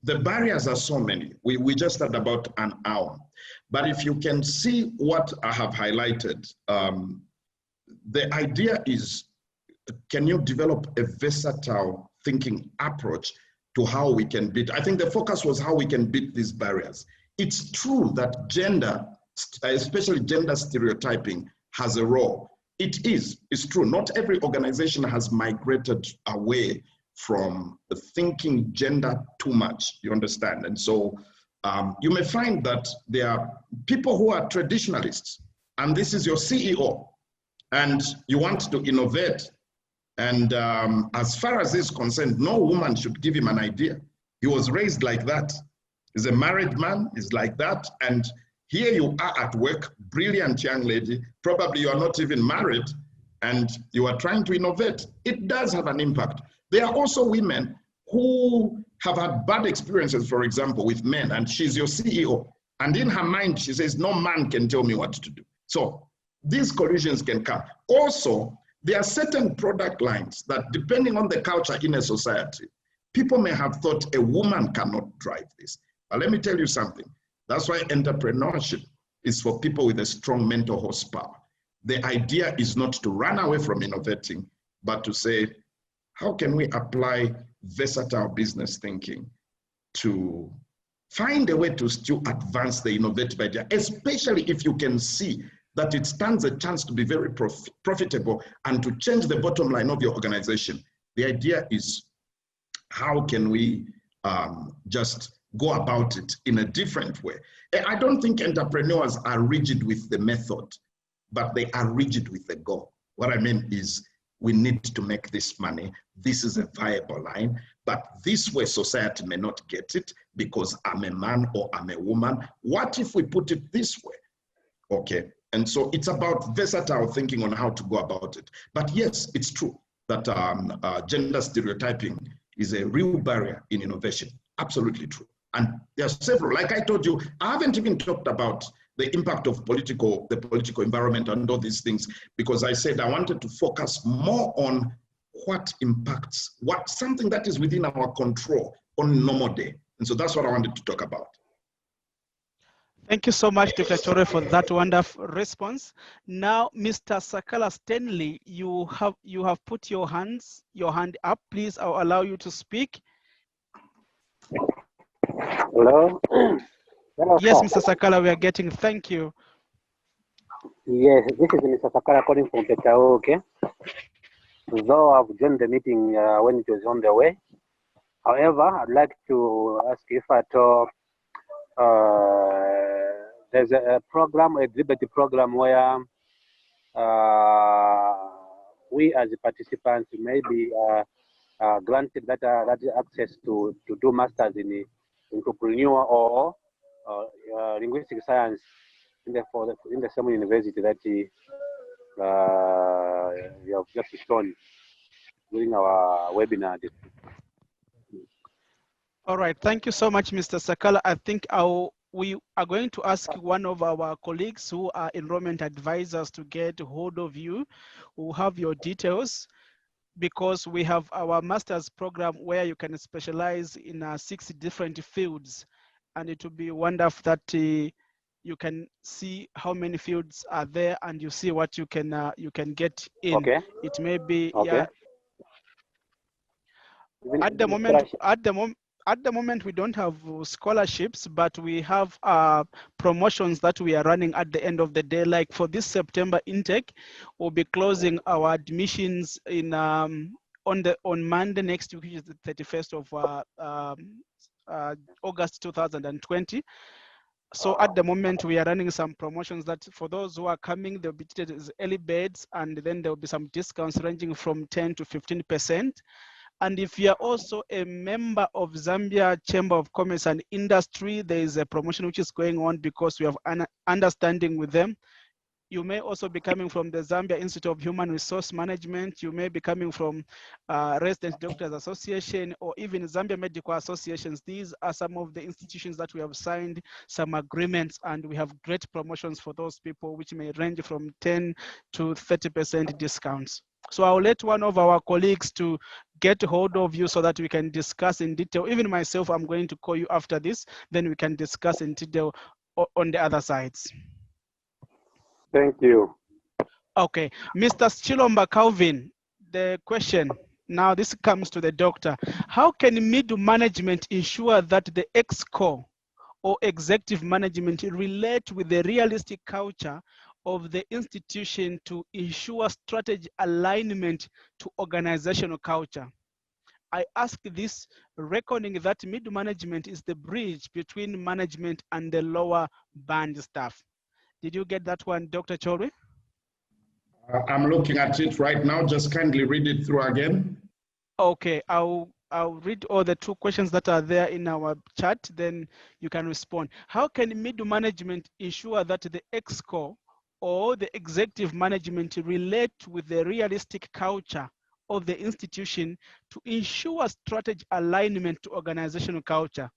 the barriers are so many. We just had about an hour. But if you can see what I have highlighted, the idea is, can you develop a versatile thinking approach to how we can beat? I think the focus was how we can beat these barriers. It's true that gender, especially gender stereotyping, has a role. It's true. Not every organization has migrated away from thinking gender too much, you understand? And so you may find that there are people who are traditionalists, and this is your CEO, and you want to innovate. And as far as he's concerned, no woman should give him an idea. He was raised like that. He's a married man, he's like that. And here you are at work, brilliant young lady, probably you are not even married, and you are trying to innovate. It does have an impact. There are also women who have had bad experiences, for example, with men, and she's your CEO. And in her mind, she says, no man can tell me what to do. So these collisions can come. Also, there are certain product lines that, depending on the culture in a society, people may have thought a woman cannot drive this. But let me tell you something. That's why entrepreneurship is for people with a strong mental horsepower. The idea is not to run away from innovating, but to say, how can we apply versatile business thinking to find a way to still advance the innovative idea, especially if you can see that it stands a chance to be very profitable and to change the bottom line of your organization. The idea is, how can we just go about it in a different way? I don't think entrepreneurs are rigid with the method, but they are rigid with the goal. What I mean is, we need to make this money. This is a viable line, but this way society may not get it because I'm a man or I'm a woman. What if we put it this way? Okay, and so it's about versatile thinking on how to go about it. But yes, it's true that gender stereotyping is a real barrier in innovation. Absolutely true. And there are several, like I told you, I haven't even talked about the impact of the political environment and all these things, because I said I wanted to focus more on what impacts, something that is within our control on a normal day. And so that's what I wanted to talk about.
Thank you so much, Dr. Chore, for that wonderful response. Now, Mr. Sakala Stanley, you have put your hand up. Please, I'll allow you to speak.
Hello. Hello,
yes,
sir.
Mr. Sakala, we are getting. Thank you.
Yes, this is Mr. Sakala calling from Texila. Okay. Though I've joined the meeting when it was on the way. However, I'd like to ask if at all there's a program, a Liberty program, where we as participants may be granted that access to do masters in entrepreneur or linguistic science in the same university that we have just shown during our webinar.
All right, thank you so much, Mr. Sakala. I think we are going to ask one of our colleagues who are enrollment advisors to get hold of you, who have your details, because we have our master's program where you can specialize in 6 different fields, and it will be wonderful that you can see how many fields are there and you see what you can get in.
Okay.
It may be,
okay.
Yeah. At the moment, we don't have scholarships, but we have promotions that we are running at the end of the day. Like for this September intake, we'll be closing our admissions in on Monday next week, which is the 31st of August 2020. So at the moment, we are running some promotions that for those who are coming, they'll be treated as early birds, and then there'll be some discounts ranging from 10 to 15%. And if you are also a member of Zambia Chamber of Commerce and Industry, there is a promotion which is going on because we have an understanding with them. You may also be coming from the Zambia Institute of Human Resource Management. You may be coming from Resident Doctors Association or even Zambia Medical Associations. These are some of the institutions that we have signed some agreements, and we have great promotions for those people, which may range from 10 to 30% discounts. So I'll let one of our colleagues to get hold of you so that we can discuss in detail. Even myself, I'm going to call you after this, then we can discuss in detail on the other sides.
Thank you.
Okay, Mr. Chilomba Calvin, the question, now this comes to the doctor. How can middle management ensure that the EXCO or executive management relate with the realistic culture of the institution to ensure strategy alignment to organizational culture? I ask this reckoning that middle management is the bridge between management and the lower band staff. Did you get that one, Dr. Cholwe?
I'm looking at it right now. Just kindly read it through again.
Okay, I'll read all the two questions that are there in our chat, then you can respond. How can middle management ensure that the EXCO or the executive management relate with the realistic culture of the institution to ensure strategy alignment to organizational culture?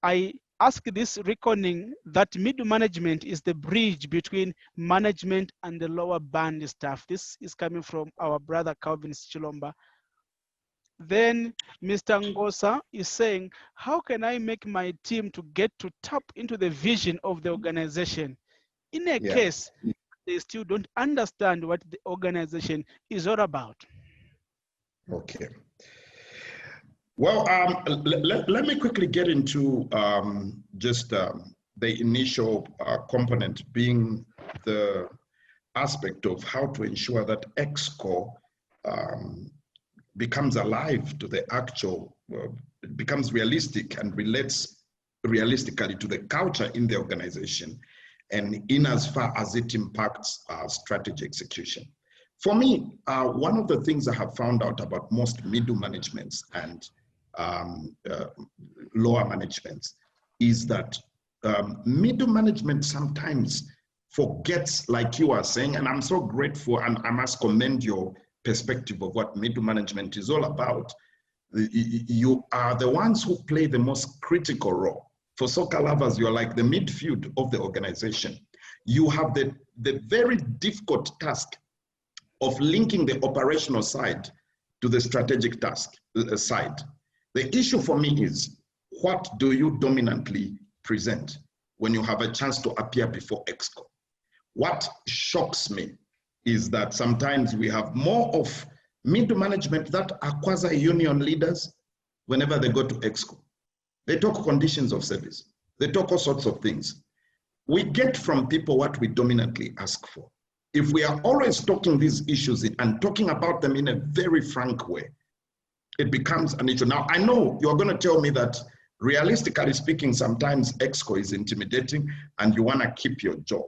I ask this reckoning that middle management is the bridge between management and the lower band staff. This is coming from our brother Calvin Chilomba. Then Mr. Ngosa is saying, how can I make my team to get to tap into the vision of the organization? In a case, they still don't understand what the organization is all about.
Okay. Well, let me quickly get into just the initial component being the aspect of how to ensure that EXCO becomes alive to the actual, becomes realistic and relates realistically to the culture in the organization, and in as far as it impacts strategy execution. For me, one of the things I have found out about most middle managements and lower managements is that middle management sometimes forgets, like you are saying, and I'm so grateful, and I must commend your perspective of what middle management is all about. You are the ones who play the most critical role. For soccer lovers, you're like the midfield of the organization. You have the very difficult task of linking the operational side to the strategic task side. The issue for me is, what do you dominantly present when you have a chance to appear before EXCO? What shocks me is that sometimes we have more of middle management that are quasi-union leaders. Whenever they go to EXCO, they talk conditions of service. They talk all sorts of things. We get from people what we dominantly ask for. If we are always talking these issues and talking about them in a very frank way, it becomes an issue. Now, I know you're going to tell me that realistically speaking, sometimes EXCO is intimidating and you want to keep your job.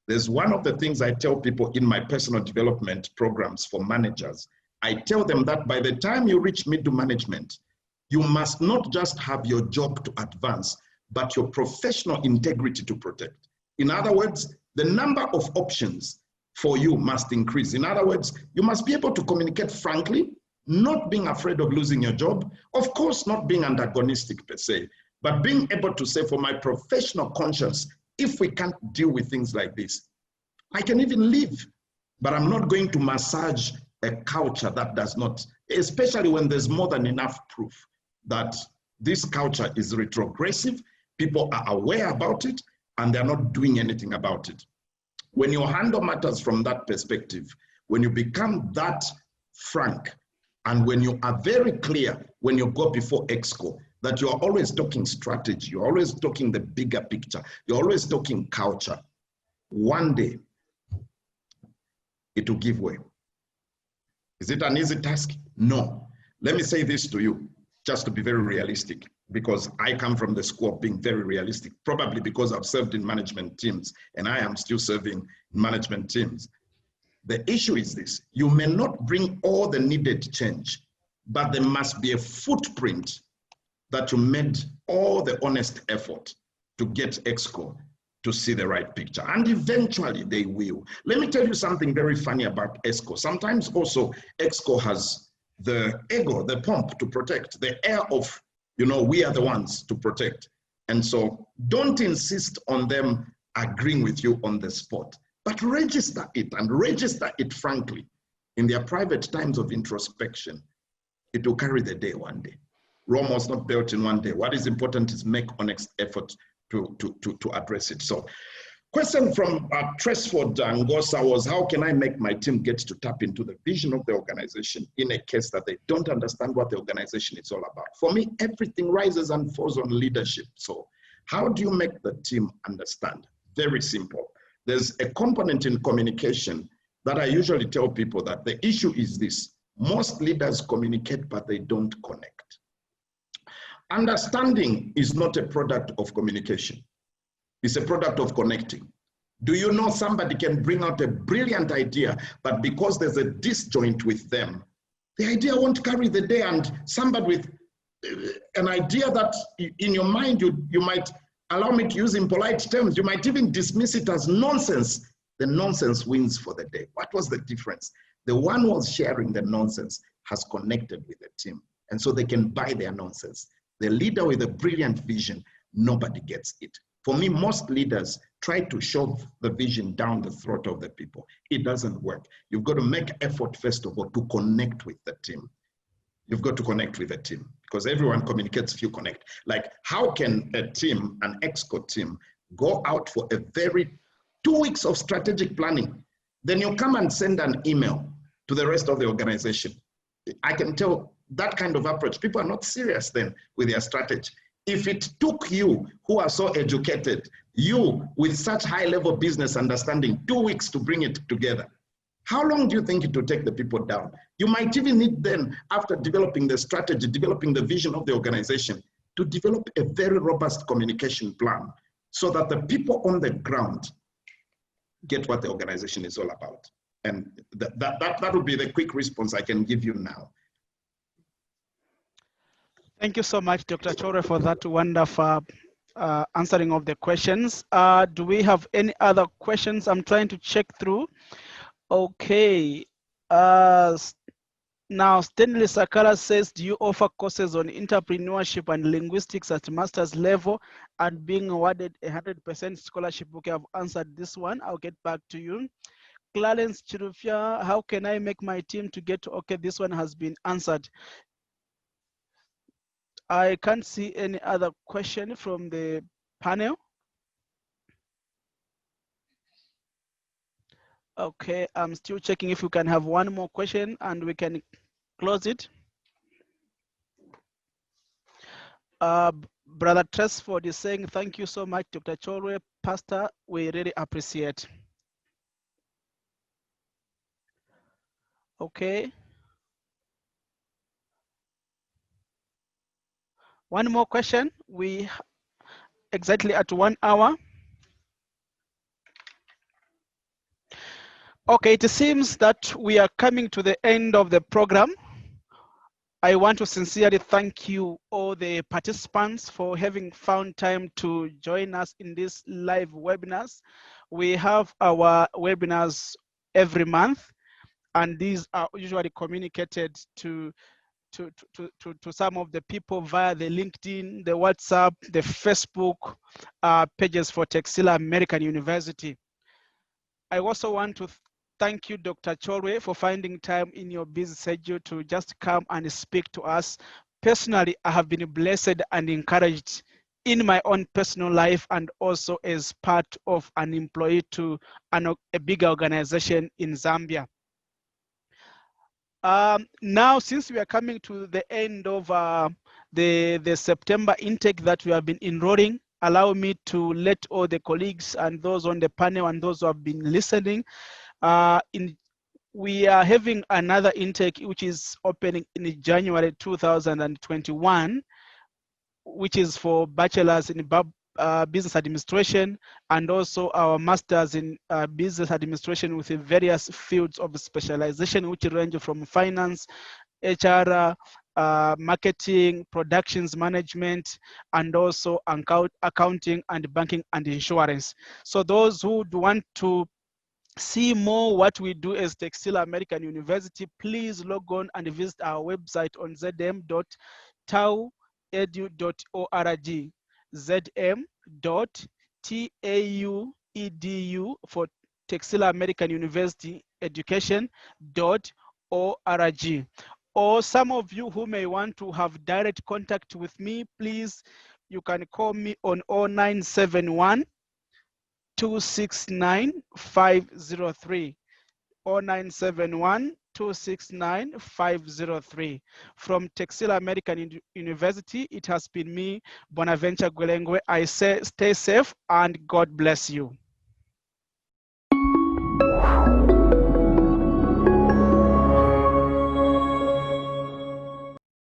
There's one of the things I tell people in my personal development programs for managers. I tell them that by the time you reach middle management, you must not just have your job to advance, but your professional integrity to protect. In other words, the number of options for you must increase. In other words, you must be able to communicate frankly, not being afraid of losing your job, of course, not being antagonistic per se, but being able to say, for my professional conscience, if we can't deal with things like this, I can even leave, but I'm not going to massage a culture that does not, especially when there's more than enough proof that this culture is retrogressive, people are aware about it, and they're not doing anything about it. When you handle matters from that perspective, when you become that frank, and when you are very clear when you go before EXCO, that you're always talking strategy, you're always talking the bigger picture, you're always talking culture, one day it will give way. Is it an easy task? No. Let me say this to you, just to be very realistic, because I come from the school of being very realistic, probably because I've served in management teams and I am still serving in management teams. The issue is this: you may not bring all the needed change, but there must be a footprint that you made all the honest effort to get EXCO to see the right picture. And eventually they will. Let me tell you something very funny about EXCO. Sometimes also EXCO has the ego, the pomp to protect, the air of, you know, we are the ones to protect. And so don't insist on them agreeing with you on the spot, but register it, and register it frankly. In their private times of introspection, it will carry the day one day. Rome was not built in one day. What is important is make honest effort to address it. So question from Tresford Ngosa was, how can I make my team get to tap into the vision of the organization in a case that they don't understand what the organization is all about? For me, everything rises and falls on leadership. So how do you make the team understand? Very simple. There's a component in communication that I usually tell people that the issue is this: most leaders communicate, but they don't connect. Understanding is not a product of communication. It's a product of connecting. Do you know somebody can bring out a brilliant idea, but because there's a disjoint with them, the idea won't carry the day, and somebody with an idea that in your mind you might, allow me to use in polite terms, you might even dismiss it as nonsense. The nonsense wins for the day. What was the difference? The one who was sharing the nonsense has connected with the team, and so they can buy their nonsense. The leader with a brilliant vision, nobody gets it. For me, most leaders try to shove the vision down the throat of the people. It doesn't work. You've got to make effort, first of all, to connect with the team. You've got to connect with the team, because everyone communicates if you connect. Like, how can a team, an EXCO team, go out for a very 2 weeks of strategic planning? Then you come and send an email to the rest of the organization. I can tell that kind of approach, people are not serious then with their strategy. If it took you, who are so educated, you with such high level business understanding, 2 weeks to bring it together, how long do you think it will take the people down? You might even need then, after developing the strategy, developing the vision of the organization, to develop a very robust communication plan so that the people on the ground get what the organization is all about. And that would be the quick response I can give you now.
Thank you so much, Dr. Chore, for that wonderful answering of the questions. Do we have any other questions? I'm trying to check through. Okay. Now, Stanley Sakala says, do you offer courses on entrepreneurship and linguistics at master's level and being awarded 100% scholarship? Okay, I've answered this one. I'll get back to you. Clarence Chirufia, how can I make my team to get to, okay, this one has been answered. I can't see any other question from the panel. Okay, I'm still checking if we can have one more question and we can close it. Brother Tresford is saying, thank you so much, Dr. Chorwe, Pastor, we really appreciate. Okay. One more question. We exactly at 1 hour. Okay, it seems that we are coming to the end of the program. I want to sincerely thank you, all the participants, for having found time to join us in this live webinars. We have our webinars every month, and these are usually communicated to some of the people via the LinkedIn, the WhatsApp, the Facebook pages for Texila American University. I also want to thank you, Dr. Chorwe, for finding time in your busy schedule to just come and speak to us. Personally, I have been blessed and encouraged in my own personal life and also as part of an employee to a big organization in Zambia. Now, since we are coming to the end of the September intake that we have been enrolling, allow me to let all the colleagues and those on the panel and those who have been listening, we are having another intake which is opening in January 2021, which is for bachelors in business administration and also our masters in business administration with various fields of specialization, which range from finance, HR, marketing, productions management, and also accounting and banking and insurance. So those who want to see more what we do as Texila American University, please log on and visit our website on zm.tauedu.org, zm.tauedu for Texila American University education.org. Or some of you who may want to have direct contact with me, please, you can call me on 0971 269 503, 0971 269 503. From Texila American University, it has been me, Bonaventure Gwelengwe. I say stay safe and God bless you.